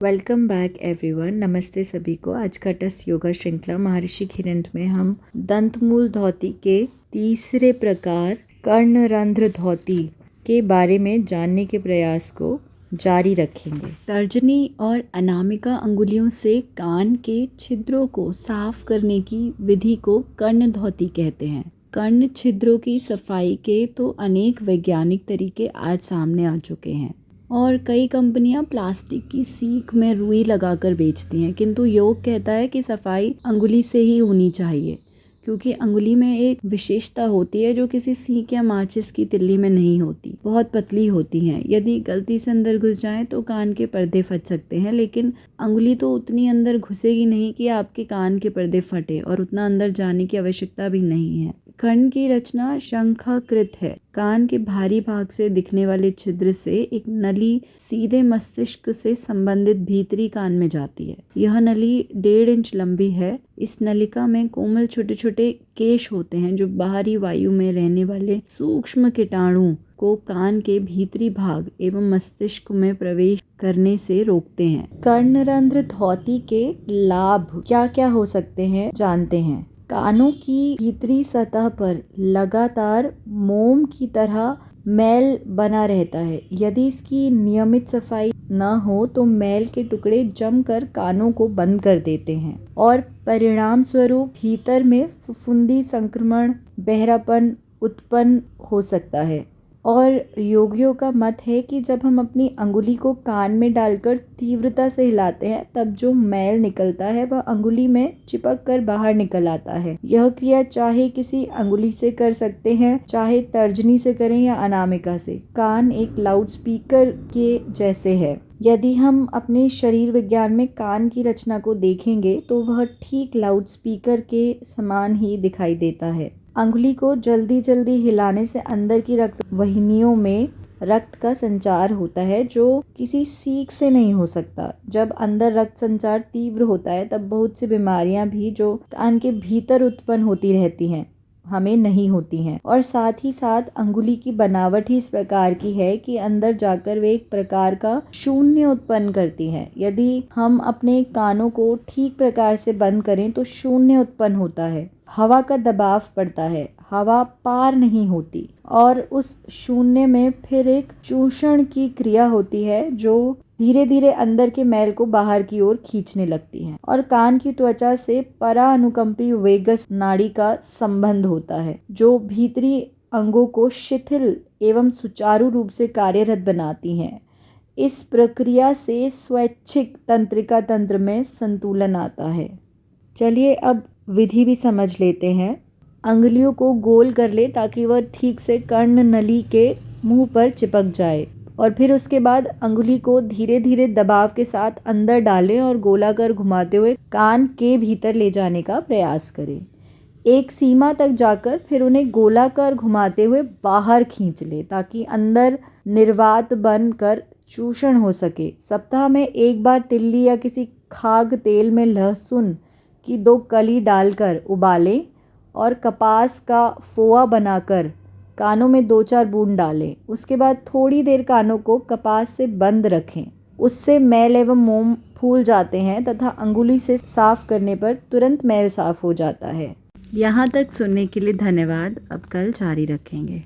Welcome back everyone. नमस्ते सभी को। आज का टेस्ट योगा श्रृंखला महर्षि घिरंट में हम दंतमूल धौती के तीसरे प्रकार कर्णरंध्र धौती के बारे में जानने के प्रयास को जारी रखेंगे। तर्जनी और अनामिका अंगुलियों से कान के छिद्रों को साफ करने की विधि को कर्ण धौती कहते हैं। कर्ण छिद्रों की सफाई के तो अनेक वैज्ञानिक तरीके आज सामने आ चुके हैं और कई कंपनियां प्लास्टिक की सीक में रुई लगाकर बेचती हैं, किंतु योग कहता है कि सफाई अंगुली से ही होनी चाहिए, क्योंकि अंगुली में एक विशेषता होती है जो किसी सीक या माचिस की तिल्ली में नहीं होती। बहुत पतली होती हैं। यदि गलती से अंदर घुस जाएं तो कान के पर्दे फट सकते हैं, लेकिन अंगुली तो उतनी अंदर घुसेगी नहीं कि आपके कान के पर्दे फटे, और उतना अंदर जाने की आवश्यकता भी नहीं है। कर्ण की रचना शंखाकृत है। कान के भारी भाग से दिखने वाले छिद्र से एक नली सीधे मस्तिष्क से संबंधित भीतरी कान में जाती है। यह नली 1.5 इंच लंबी है। इस नलिका में कोमल छोटे छोटे केश होते हैं जो बाहरी वायु में रहने वाले सूक्ष्म कीटाणु को कान के भीतरी भाग एवं मस्तिष्क में प्रवेश करने से रोकते हैं। कर्णरंध्र धौती के लाभ क्या क्या हो सकते हैं जानते हैं। कानों की भीतरी सतह पर लगातार मोम की तरह मैल बना रहता है। यदि इसकी नियमित सफाई न हो तो मैल के टुकड़े जमकर कानों को बंद कर देते हैं और परिणाम स्वरूप भीतर में फफूंदी संक्रमण, बहरापन उत्पन्न हो सकता है। और योगियों का मत है कि जब हम अपनी अंगुली को कान में डालकर तीव्रता से हिलाते हैं तब जो मैल निकलता है वह अंगुली में चिपक कर बाहर निकल आता है। यह क्रिया चाहे किसी अंगुली से कर सकते हैं, चाहे तर्जनी से करें या अनामिका से। कान एक लाउड स्पीकर के जैसे है। यदि हम अपने शरीर विज्ञान में कान की रचना को देखेंगे तो वह ठीक लाउड स्पीकर के समान ही दिखाई देता है। अंगुली को जल्दी जल्दी हिलाने से अंदर की रक्त वाहिनियों में रक्त का संचार होता है जो किसी सीक से नहीं हो सकता। जब अंदर रक्त संचार तीव्र होता है तब बहुत सी बीमारियां भी जो कान के भीतर उत्पन्न होती रहती हैं हमें नहीं होती हैं। और साथ ही साथ अंगुली की बनावट ही इस प्रकार की है कि अंदर जाकर वे एक प्रकार का शून्य उत्पन्न करती है। यदि हम अपने कानों को ठीक प्रकार से बंद करें तो शून्य उत्पन्न होता है। हवा का दबाव पड़ता है, हवा पार नहीं होती और उस शून्य में फिर एक चूषण की क्रिया होती है जो धीरे धीरे अंदर के मैल को बाहर की ओर खींचने लगती है। और कान की त्वचा से पराअनुकंपी वेगस नाड़ी का संबंध होता है जो भीतरी अंगों को शिथिल एवं सुचारू रूप से कार्यरत बनाती हैं। इस प्रक्रिया से स्वैच्छिक तंत्रिका तंत्र में संतुलन आता है। चलिए अब विधि भी समझ लेते हैं। अंगुलियों को गोल कर ले ताकि वह ठीक से कर्ण नली के मुंह पर चिपक जाए, और फिर उसके बाद अंगुली को धीरे धीरे दबाव के साथ अंदर डालें और गोलाकार घुमाते हुए कान के भीतर ले जाने का प्रयास करें। एक सीमा तक जाकर फिर उन्हें गोलाकार घुमाते हुए बाहर खींच लें ताकि अंदर निर्वात बनकर चूषण हो सके। सप्ताह में एक बार तिल्ली या किसी खाद्य तेल में लहसुन की 2 कली डालकर उबालें और कपास का फोआ बनाकर कानों में 2-4 बूंद डालें। उसके बाद थोड़ी देर कानों को कपास से बंद रखें। उससे मैल एवं मोम फूल जाते हैं तथा अंगुली से साफ करने पर तुरंत मैल साफ हो जाता है। यहाँ तक सुनने के लिए धन्यवाद। अब कल जारी रखेंगे।